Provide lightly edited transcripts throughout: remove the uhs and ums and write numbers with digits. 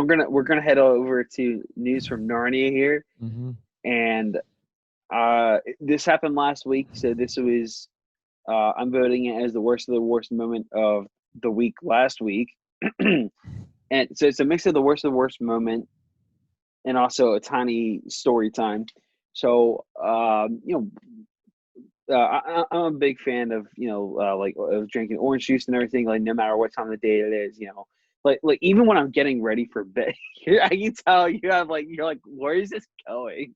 we're gonna head over to news from Narnia here, Mm-hmm. and this happened last week. So this was I'm voting it as the worst of the worst moment of the week last week, and so it's a mix of the worst moment and also a tiny story time. So I'm a big fan of like of drinking orange juice and everything. Like no matter what time of the day it is, like even when I'm getting ready for bed, I can tell you have like you're like, where is this going?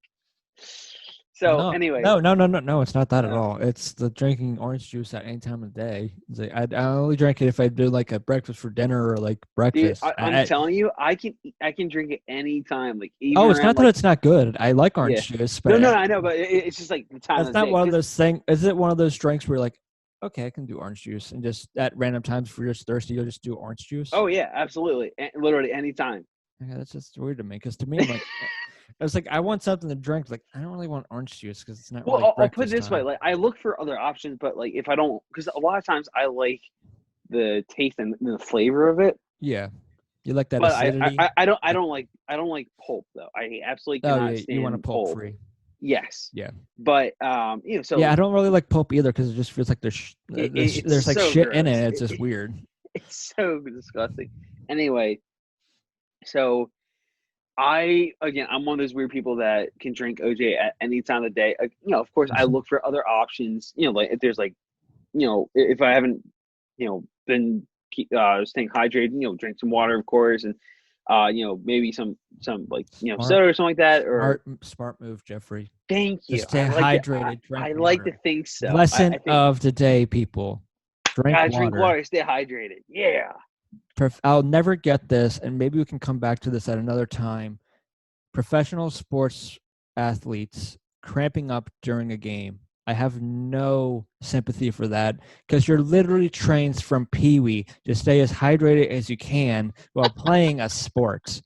So No, anyway, no, no, no, no, no. It's not that at uh, all. It's the drinking orange juice at any time of the day. It's like I only drink it if I do like a breakfast for dinner or like dude, breakfast. I'm telling you, I can drink it anytime, like even Oh, it's around not that like it's not good. I like yeah. orange juice, No, but no, I know, but it's just like the time that's of the not day. one of Because those things. Is it one of those drinks where you're like, okay, I can do orange juice, and just at random times if you're just thirsty, you'll just do orange juice? oh yeah, absolutely, literally anytime. Yeah, that's just weird to me because to me, I'm like, I was like, I want something to drink. Like, I don't really want orange juice because it's not Well, really I'll put it breakfast this way: time. like I look for other options, but like if I don't, because a lot of times I like the taste and the flavor of it. Yeah, you like that But acidity. I don't like pulp though. I absolutely Oh cannot yeah, you want a stand pulp pulp. free. Yes, Yeah. but Yeah, so I don't really like pulp either because it just feels like it's there's like so shit in gross. it. It's just weird. It's so disgusting. Anyway, so I'm one of those weird people that can drink OJ at any time of the day. Of course, I look for other options. Like if there's like if I haven't been staying hydrated, drink some water, of course, and maybe some like Smart, soda or something like that. Or smart move, Jeffrey. thank you. Just stay I like to hydrated. Drink I like to water. think so. I Lesson think of the day, people. Drink gotta drink water. water, stay hydrated. Yeah. I'll never get this, and maybe we can come back to this at another time. Professional sports athletes cramping up during a game. I have no sympathy for that because you're literally trained from Pee-wee to stay as hydrated as you can while playing a sport.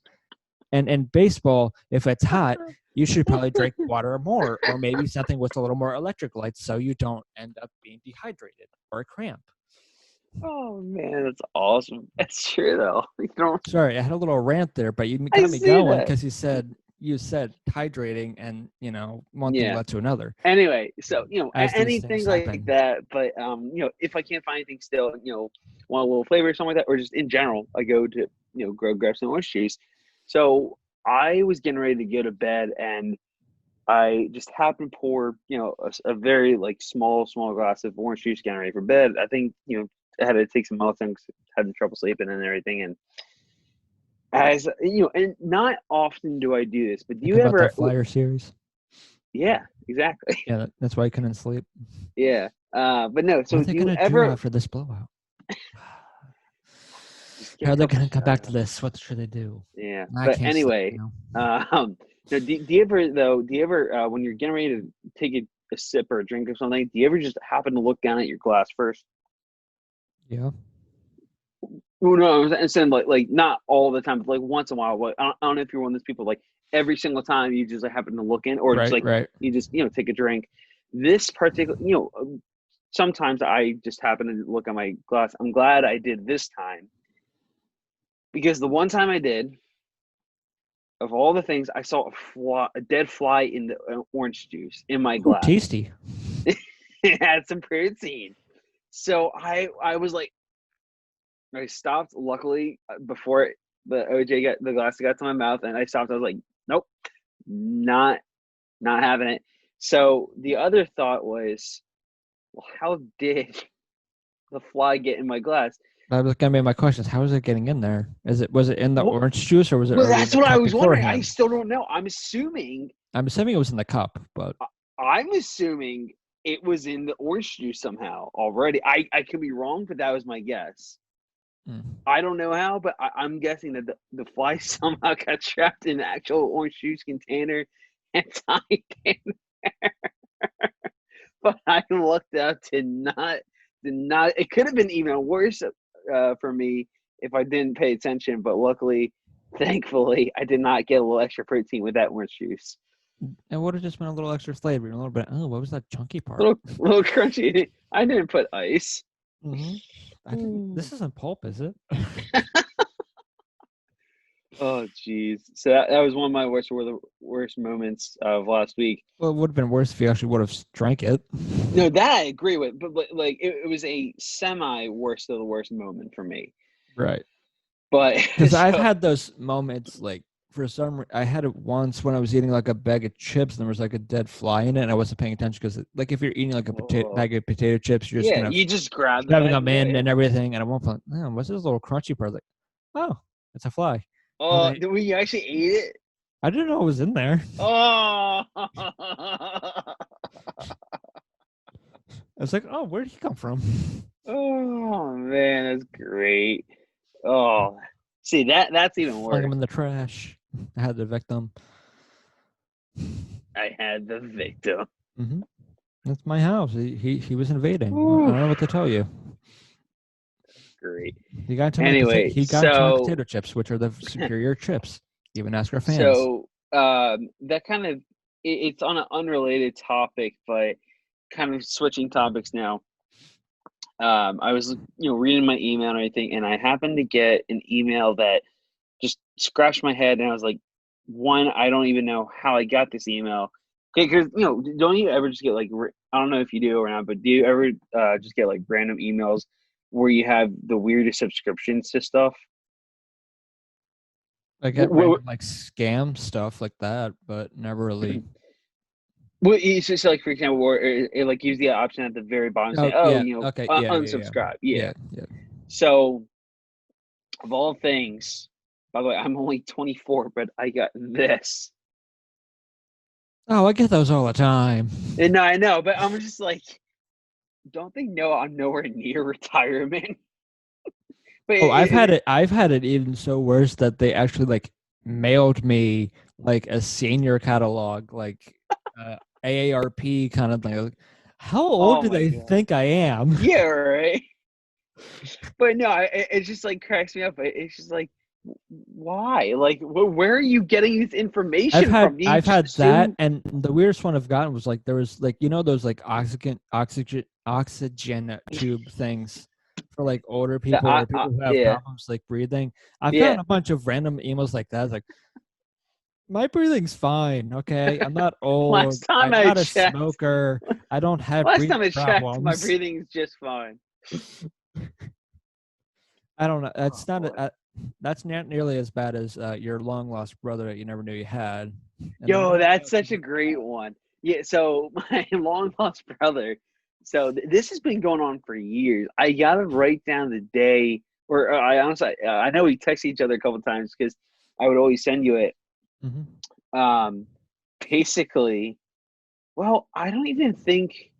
And in baseball, if it's hot, you should probably drink water more, or maybe something with a little more electrolytes so you don't end up being dehydrated or a cramp. Oh man, that's awesome. That's true though. You don't. Sorry, I had a little rant there, but you I got me see going that. because you said hydrating, and one thing Yeah. led to another Anyway, so as these anything things like happen. that. But if I can't find anything still, want a little flavor or something like that, or just in general, I go to grab some orange juice. So I was getting ready to go to bed, and I just happened to pour a very like small glass of orange juice, getting ready for bed. I think I had to take some medicine 'cause I had trouble sleeping and everything. And as and not often do I do this, but do Think you about ever? that Flyer series. Yeah, exactly. Yeah, that's why I couldn't sleep. Yeah. But no. What So are they do you gonna do ever after this blowout? just get How a are they couple gonna come back to shots? this? What should they do? Yeah. I But can't sleep anyway, now. do you ever though? Do you ever when you're getting ready to take a sip or a drink or something? Do you ever just happen to look down at your glass first? Yeah. Well, no, I'm saying like not all the time, but like once in a while. Like, I don't know if you're one of those people like every single time you just like happen to look in, or just Right, like right. you just take a drink. This particular, sometimes I just happen to look at my glass. I'm glad I did this time because the one time I did, of all the things, I saw a dead fly in the orange juice in my Ooh, glass. tasty. It had some protein, so I was like, I stopped. Luckily, before the OJ got the glass got to my mouth, and I stopped. I was like, nope, not not having it. So the other thought was, well, how did the fly get in my glass? That was gonna be my question. How is it getting in there? Was it in the Well, orange juice or was it well, already in that's the what I cup was wondering. I beforehand? still don't know. I'm assuming it was in the cup, but I'm assuming it was in the orange juice somehow already. I could be wrong, but that was my guess. mm. I don't know how, but I'm guessing that the fly somehow got trapped in the actual orange juice container and tied in. But I looked up did not. It could have been even worse for me if I didn't pay attention. But luckily, thankfully, I did not get a little extra protein with that orange juice. It would have just been a little extra flavor, a little bit. Oh, what was that chunky part? Little crunchy. I didn't put ice. hmm I didn't. This isn't pulp, is it? Oh, jeez. So that was one of my worst moments of last week. Well, it would have been worse if you actually would have drank it. No, that I agree with, but like it was a semi worst of the worst moment for me. Right. But Because I've so had those moments like I had it once when I was eating like a bag of chips and there was like a dead fly in it and I wasn't paying attention because like if you're eating like a oh, bag of potato chips, you're just yeah, kind of you just grab the shoving bag. them Yeah, in yeah. and everything. And at one point, man, what's this little crunchy part? I was like, oh, it's a fly. And Oh, I, did we actually ate it? I didn't know it was in there. Oh, I was like, oh, where did he come from? oh man, that's great. Oh, see that's even Flung worse. him in the trash. I had to evict them. I had the victim. Mm-hmm. That's my house. He was invading. I Oof, don't know what to tell you. great. He got into my Anyway, potato chips, which are the superior chips. Even ask our fans. so that kind of it's on an unrelated topic, but kind of switching topics now. I was reading my email and everything, and I happened to get an email that just scratched my head, and I was like, one, I don't even know how I got this email. Okay, because don't you ever just get like I don't know if you do or not, but do you ever just get like random emails where you have the weirdest subscriptions to stuff? I get random like scam stuff like that, but never really. Well, it's just like, for example, where it like gives the option at the very bottom saying, Oh "Oh, yeah, okay, yeah, unsubscribe." Yeah. yeah, yeah. So, of all things, by the way, I'm only 24, but I got this. Oh, I get those all the time. And no, I know, but I'm just like, don't they know I'm nowhere near retirement? But Oh, I've had it even so worse that they actually like mailed me like a senior catalog, like AARP kind of thing. Like, how old oh do my they god, think I am? yeah, right. But no, it just like cracks me up. It's just like, why? Like, where are you getting this information from? Do you I've just had that, assume and the weirdest one I've gotten was like there was like those like oxygen tube things for like older that? people or people who have Yeah, problems like breathing. I've yeah. gotten a bunch of random emails like that. It's like my breathing's fine, okay? I'm not old. Last time I'm I not a checked, smoker. I don't have last time breathing I checked, my problems. breathing is just fine. I don't know. Oh boy. That's not nearly as bad as your long lost brother that you never knew you had, and the Yo, one that's email such comes a with great that. one. Yeah, so my long lost brother. So this has been going on for years. I gotta write down the day, or I honestly, I know we text each other a couple times because I would always send you it. Mm-hmm. Um, basically, well, I don't even think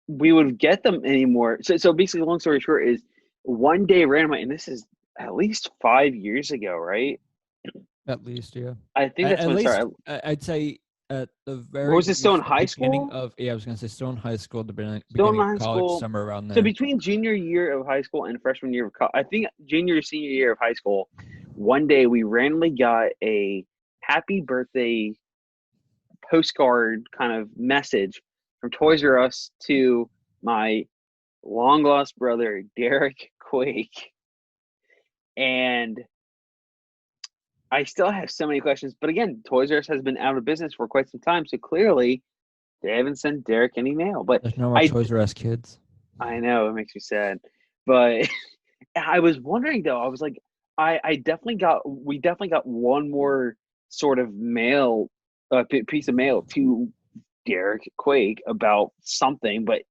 we would get them anymore. So basically, long story short, is one day randomly, and this is at least 5 years ago, right? At least, yeah. I think that's At when it least started. I'd say at the What very was it, still in least, the high beginning school? of I was gonna say still in high school, the Still in beginning of high college, school. somewhere around So there. between junior year of high school and freshman year of college, I think junior senior year of high school, one day we randomly got a happy birthday postcard kind of message from Toys R Us to my long lost brother Derek Quake, and I still have so many questions. But again, Toys R Us has been out of business for quite some time, so clearly they haven't sent Derek any mail. But There's no more I Toys R Us kids. I know it makes me sad, but I was wondering though. I was like, I definitely got we definitely got one more sort of mail, piece of mail to Derek Quake about something, but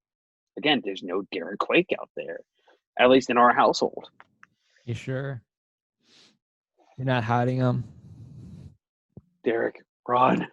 again, there's no Derek Quake out there, at least in our household. You sure? You're not hiding them? Derek, run!